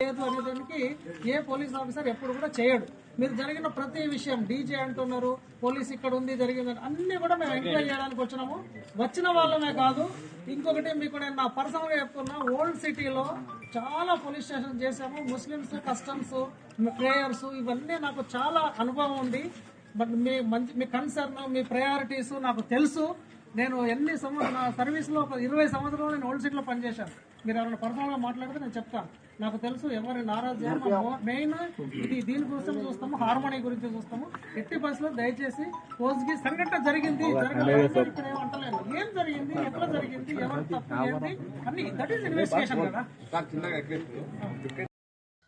ఏ police officer ఎప్పుడు కూడా చేయడు. మీరు జరిగిన ప్రతి విషయం DJ అంటున్నారు, పోలీస్ ఇక్కడ ఉంది జరిగిందని అన్ని కూడా మేము ఎంక్వైరీ చేయడానికి వచ్చినాము. వచ్చిన వాళ్ళమే కాదు, ఇంకొకటి మీకు నేను నా పర్సనల్గా చెప్తున్నా, ఓల్డ్ సిటీలో చాలా పోలీస్ స్టేషన్ చేశాము. ముస్లిమ్స్ కస్టమ్స్ ప్రేయర్స్ ఇవన్నీ నాకు చాలా అనుభవం ఉంది. But me concern, me priorities నాకు తెలుసు. నేను ఎన్ని సంవత్సరాలు నా సర్వీస్లో 20 సంవత్సరాలు నేను ఓల్డ్ సిటీలో పనిచేశాను. మీరు ఎవరైనా పర్సనల్గా మాట్లాడితే నేను చెప్తాను. నాకు తెలుసు ఎవరి నారాజు మెయిన్ ఇది దీని గురించి చూస్తాము, హార్మోనీ గురించి చూస్తాము. ఎట్టి పరిస్థితుల్లో దయచేసి కోస్గి సంఘటన జరిగింది ఇక్కడ ఏమంటలేదు, ఏం జరిగింది, ఎట్లా జరిగింది, ఎవరు తప్పు ఏంటి అన్ని దట్ ఈస్ ఇన్వెస్టిగేషన్ కదా.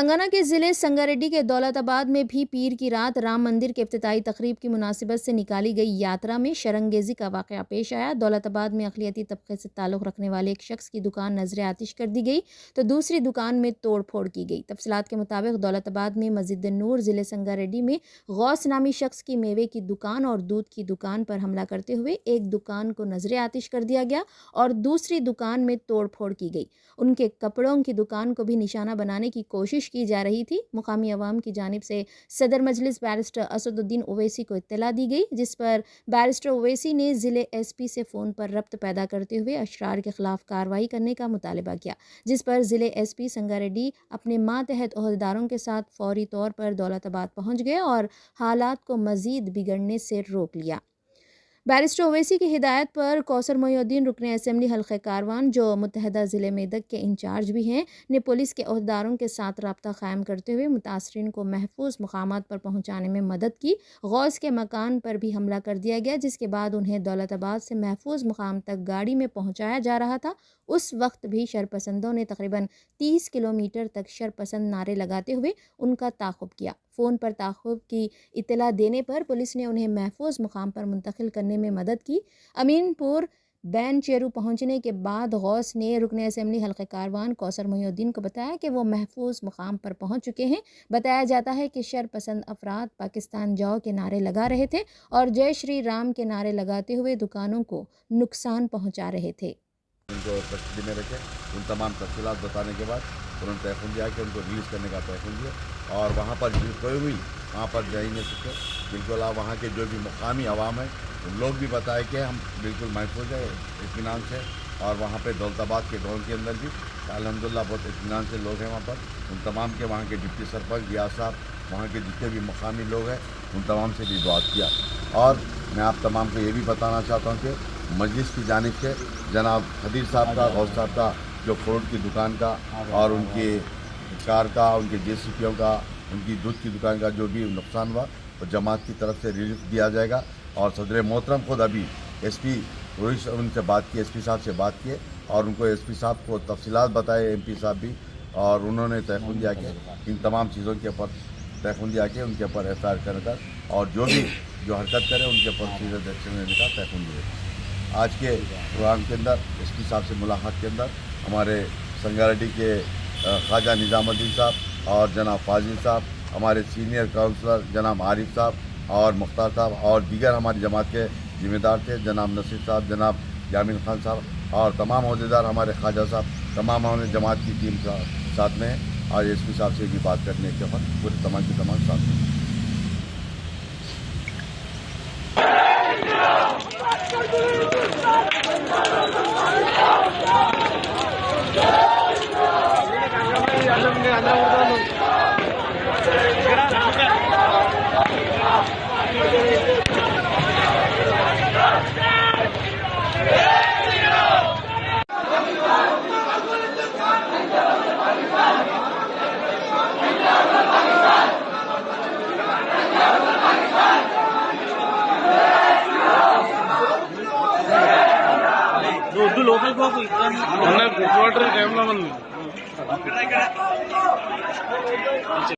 تلنگانہ کے ضلع سنگاریڈی کے دولت-آباد میں بھی پیر کی رات رام مندر کے افتتاحی تقریب کی مناسبت سے نکالی گئی یاترا میں شرنگیزی کا واقعہ پیش آیا۔ دولت-آباد میں اقلیتی طبقے سے تعلق رکھنے والے ایک شخص کی دکان نذر آتش کر دی گئی تو دوسری دکان میں توڑ پھوڑ کی گئی۔ تفصیلات کے مطابق دولت-آباد میں مسجد نور ضلع سنگاریڈی میں غوث نامی شخص کی میوے کی دکان اور دودھ کی دکان پر حملہ کرتے ہوئے ایک دکان کو نذر آتش کر دیا گیا اور دوسری دکان میں توڑ پھوڑ کی گئی۔ ان کے کپڑوں کی دکان کو بھی نشانہ بنانے کی کوشش کی جا رہی تھی۔ مقامی عوام کی جانب سے صدر مجلس بیرسٹر اسد الدین اویسی کو اطلاع دی گئی، جس پر بیرسٹر اویسی نے ضلع ایس پی سے فون پر ربط پیدا کرتے ہوئے اشرار کے خلاف کارروائی کرنے کا مطالبہ کیا، جس پر ضلع ایس پی سنگاریڈی اپنے ماتحت عہدیداروں کے ساتھ فوری طور پر دولت-آباد پہنچ گئے اور حالات کو مزید بگڑنے سے روک لیا۔ بیرسٹر اویسی کی ہدایت پر کوثر محی الدین رکن اسمبلی حلقہ کاروان، جو متحدہ ضلع میدک کے انچارج بھی ہیں، نے پولیس کے عہدیداروں کے ساتھ رابطہ قائم کرتے ہوئے متاثرین کو محفوظ مقامات پر پہنچانے میں مدد کی۔ غوث کے مکان پر بھی حملہ کر دیا گیا، جس کے بعد انہیں دولت-آباد سے محفوظ مقام تک گاڑی میں پہنچایا جا رہا تھا۔ اس وقت بھی شرپسندوں نے تقریباً 30 کلومیٹر تک شرپسند نعرے لگاتے ہوئے ان کا تعاقب کیا۔ فون پر تعاقب کی اطلاع دینے پر پولیس نے انہیں محفوظ مقام پر منتقل کرنے میں مدد کی۔ امین پور بین چیرو پہنچنے کے بعد غوث نے رکن اسمبلی حلقہ کاروان کوثر محی الدین کو بتایا کہ وہ محفوظ مقام پر پہنچ چکے ہیں۔ بتایا جاتا ہے کہ شرپسند افراد پاکستان جاؤ کے نعرے لگا رہے تھے اور جے شری رام کے نعرے لگاتے ہوئے دکانوں کو نقصان پہنچا رہے تھے۔ ان کو کسٹڈی میں رکھے، ان تمام تفصیلات بتانے کے بعد انہوں نے تیقن دیا کہ ان کو ریلیز کرنے کا تیقن دیا اور وہاں پر جو کوئی ہوئی وہاں پر جا ہی نہیں سکتے۔ بالکل آپ وہاں کے جو بھی مقامی عوام ہیں ان لوگ بھی بتائے کہ ہم بالکل محفوظ ہیں اطمینان سے، اور وہاں پہ دولت آباد کے گاؤں کے اندر بھی الحمدللہ بہت اطمینان سے لوگ ہیں وہاں پر۔ ان تمام کے وہاں کے ڈپٹی سرپنچ ریاض صاحب، وہاں کے جتنے بھی مقامی لوگ ہیں ان تمام سے بھی بات کیا۔ اور میں آپ تمام کو یہ بھی بتانا چاہتا ہوں کہ مجلس کی جانب سے جناب خدیر صاحب کا، غوث صاحب کا جو فروٹ کی دکان کا اور ان کی کار کا، ان کے جے سی پیوں کا، ان کی دودھ کی دکان کا جو بھی نقصان ہوا وہ جماعت کی طرف سے ریلیف دیا جائے گا۔ اور صدر محترم خود ابھی ایس پی ان سے بات کی، ایس پی صاحب سے بات کیے اور ان کو ایس پی صاحب کو تفصیلات بتائے، ایم پی صاحب بھی، اور انہوں نے تیقن دیا کہ ان تمام چیزوں کے اوپر تیقن دیا کہ ان کے اوپر ایف آئی آر کرنے کا اور جو حرکت کرے ان کے اوپر سیریس ایکشن لینے کا تیقن دیا۔ آج کے پروگرام کے اندر ایس پی صاحب سے ملاقات کے اندر ہمارے سنگاریڈی کے خواجہ نظام الدین صاحب اور جناب فاضل صاحب، ہمارے سینئر کاؤنسلر جناب عارف صاحب اور مختار صاحب اور دیگر ہماری جماعت کے ذمہ دار تھے جناب نصیر صاحب، جناب یامین خان صاحب اور تمام عہدیدار ہمارے خواجہ صاحب، تمام ہمارے جماعت کی ٹیم ساتھ میں ہیں۔ آج ایس پی صاحب سے بھی بات کرنے کے بعد پورے تمام کی تمام ساتھ میں ہیں۔ లోకల్ బాబు కెమెరా